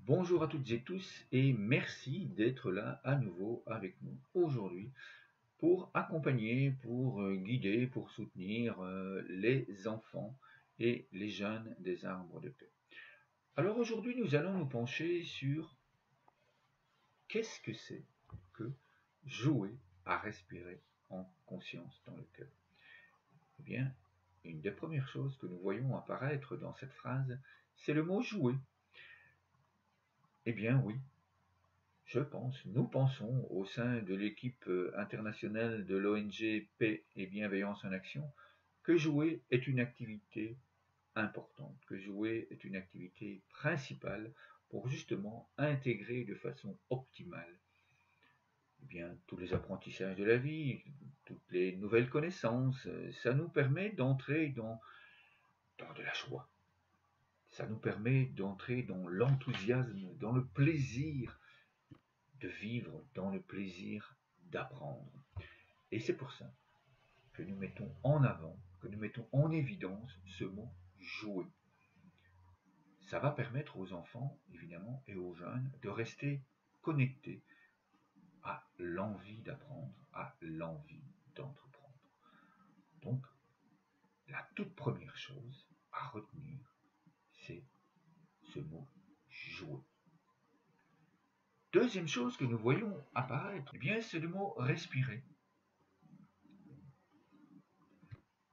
Bonjour à toutes et tous et merci d'être là à nouveau avec nous aujourd'hui pour accompagner, pour guider, pour soutenir les enfants et les jeunes des arbres de paix. Alors aujourd'hui nous allons nous pencher sur qu'est-ce que c'est que jouer à respirer en conscience dans le cœur. Eh bien, une des premières choses que nous voyons apparaître dans cette phrase, c'est le mot jouer. Eh bien oui, nous pensons au sein de l'équipe internationale de l'ONG Paix et Bienveillance en Action que jouer est une activité importante, que jouer est une activité principale pour justement intégrer de façon optimale tous les apprentissages de la vie, toutes les nouvelles connaissances. Ça nous permet d'entrer dans de la joie, ça nous permet d'entrer dans l'enthousiasme, dans le plaisir de vivre, dans le plaisir d'apprendre. Et c'est pour ça que nous mettons en avant, que nous mettons en évidence ce mot jouer. Ça va permettre aux enfants, évidemment, et aux jeunes de rester connectés à l'envie d'apprendre, à l'envie d'entreprendre. Donc, la toute première chose à retenir, c'est ce mot jouer. Deuxième chose que nous voyons apparaître, c'est le mot respirer.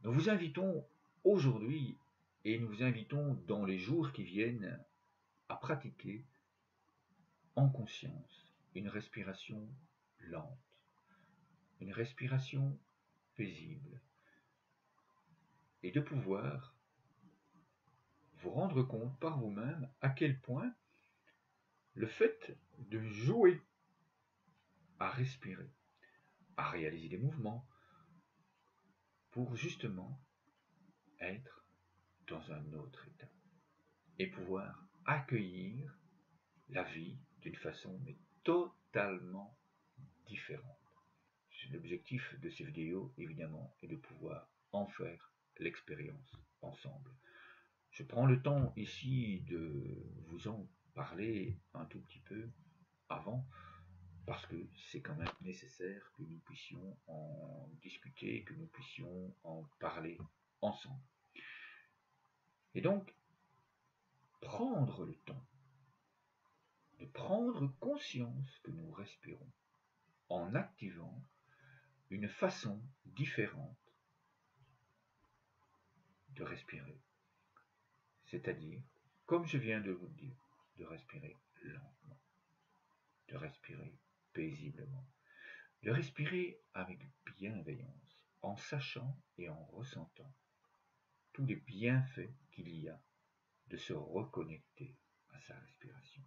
Nous vous invitons aujourd'hui et nous vous invitons dans les jours qui viennent à pratiquer en conscience une respiration lente, une respiration paisible et de pouvoir vous rendre compte par vous-même à quel point le fait de jouer à respirer, à réaliser des mouvements pour justement être dans un autre état et pouvoir accueillir la vie d'une façon mais totalement différente. L'objectif de ces vidéos, évidemment, est de pouvoir en faire l'expérience ensemble. Je prends le temps ici de vous en parler un tout petit peu avant, parce que c'est quand même nécessaire que nous puissions en discuter, que nous puissions en parler ensemble. Et donc, prendre le temps de prendre conscience que nous respirons en activant une façon différente de respirer. C'est-à-dire, comme je viens de vous le dire, de respirer lentement, de respirer paisiblement, de respirer avec bienveillance, en sachant et en ressentant tous les bienfaits qu'il y a de se reconnecter à sa respiration.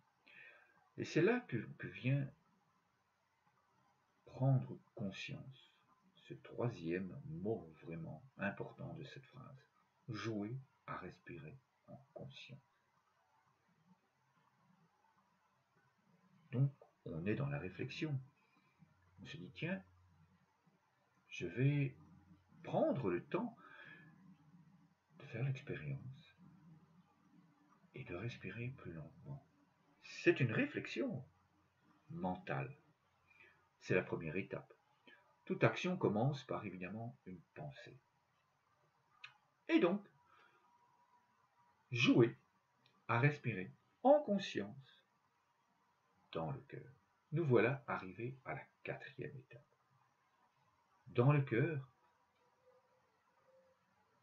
Et c'est là que vient prendre conscience, ce troisième mot vraiment important de cette phrase, jouer à respirer en conscience. Donc, on est dans la réflexion. On se dit, tiens, je vais prendre le temps de faire l'expérience et de respirer plus lentement. C'est une réflexion mentale. C'est la première étape. Toute action commence par évidemment une pensée. Et donc, jouer à respirer en conscience dans le cœur. Nous voilà arrivés à la quatrième étape. Dans le cœur,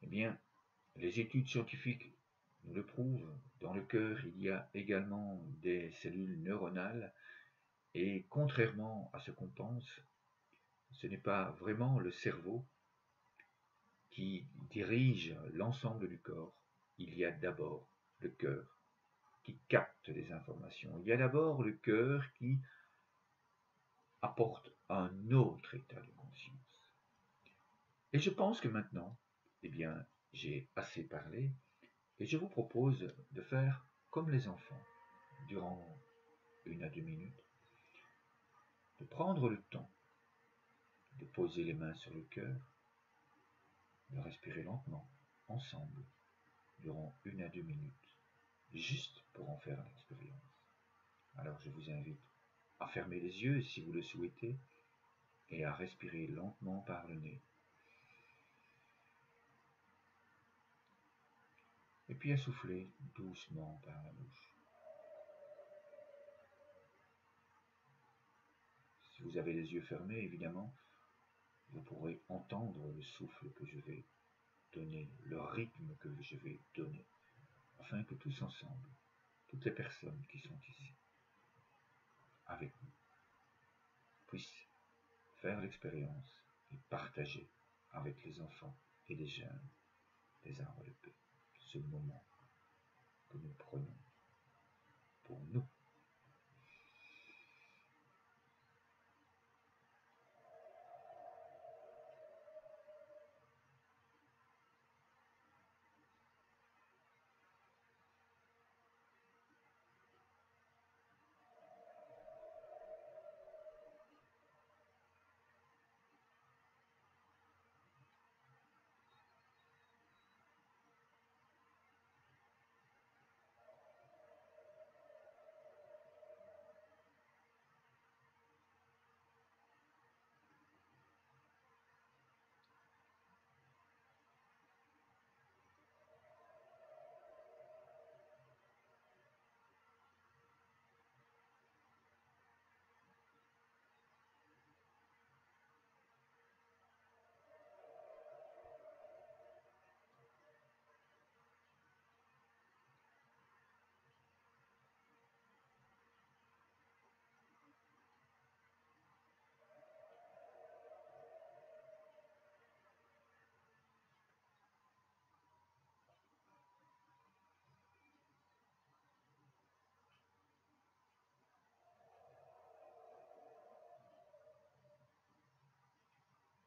les études scientifiques nous le prouvent. Dans le cœur, il y a également des cellules neuronales et contrairement à ce qu'on pense, ce n'est pas vraiment le cerveau qui dirige l'ensemble du corps. Il y a d'abord le cœur qui capte les informations. Il y a d'abord le cœur qui apporte un autre état de conscience. Et je pense que maintenant, j'ai assez parlé et je vous propose de faire comme les enfants durant 1 à 2 minutes, de prendre le temps de poser les mains sur le cœur, de respirer lentement, ensemble, durant 1 à 2 minutes, juste pour en faire l'expérience. Alors je vous invite à fermer les yeux si vous le souhaitez et à respirer lentement par le nez. Et puis à souffler doucement par la bouche. Si vous avez les yeux fermés, évidemment, vous pourrez entendre le souffle que je vais donner, le rythme que je vais donner, afin que tous ensemble, toutes les personnes qui sont ici, avec nous, puissent faire l'expérience et partager avec les enfants et les jeunes des arbres de paix ce moment que nous prenons pour nous.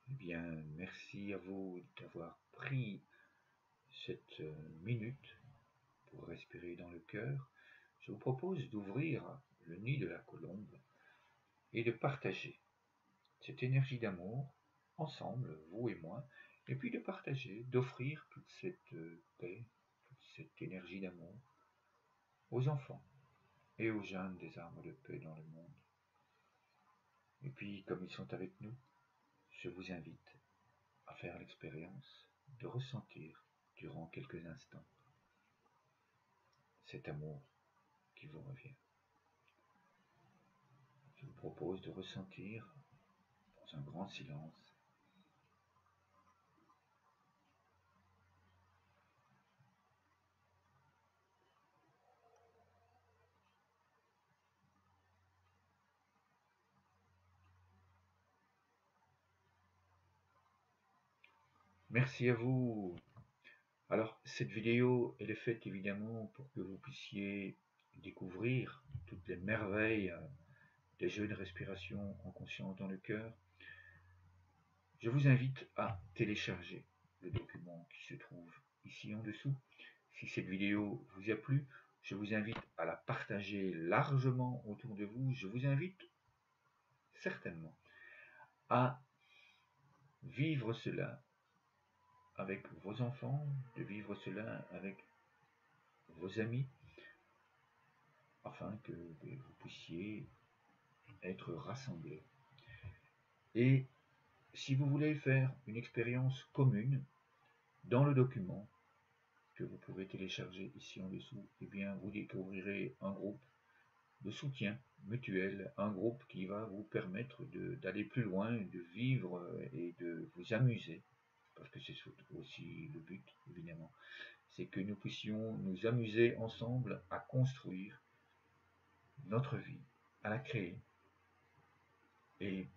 Eh bien, merci à vous d'avoir pris cette minute pour respirer dans le cœur. Je vous propose d'ouvrir le nid de la colombe et de partager cette énergie d'amour ensemble, vous et moi, et puis de partager, d'offrir toute cette paix, toute cette énergie d'amour aux enfants et aux jeunes des arbres de paix dans le monde. Et puis, comme ils sont avec nous, je vous invite à faire l'expérience de ressentir durant quelques instants cet amour qui vous revient. Je vous propose de ressentir dans un grand silence merci à vous. Alors, cette vidéo, elle est faite évidemment pour que vous puissiez découvrir toutes les merveilles des jeux de respiration en conscience dans le cœur. Je vous invite à télécharger le document qui se trouve ici en dessous. Si cette vidéo vous a plu, je vous invite à la partager largement autour de vous. Je vous invite certainement à vivre cela avec vos enfants, de vivre cela avec vos amis, afin que vous puissiez être rassemblés. Et si vous voulez faire une expérience commune dans le document que vous pouvez télécharger ici en dessous, eh bien vous découvrirez un groupe de soutien mutuel, un groupe qui va vous permettre d'aller plus loin, de vivre et de vous amuser, parce que c'est aussi le but évidemment, c'est que nous puissions nous amuser ensemble à construire notre vie, à la créer et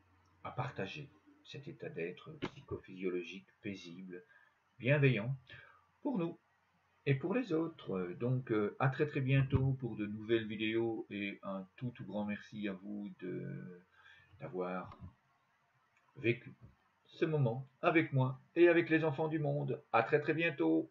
à partager cet état d'être psychophysiologique paisible, bienveillant pour nous et pour les autres. Donc à très très bientôt pour de nouvelles vidéos et un tout grand merci à vous d'avoir vécu ce moment avec moi et avec les enfants du monde. À très très bientôt.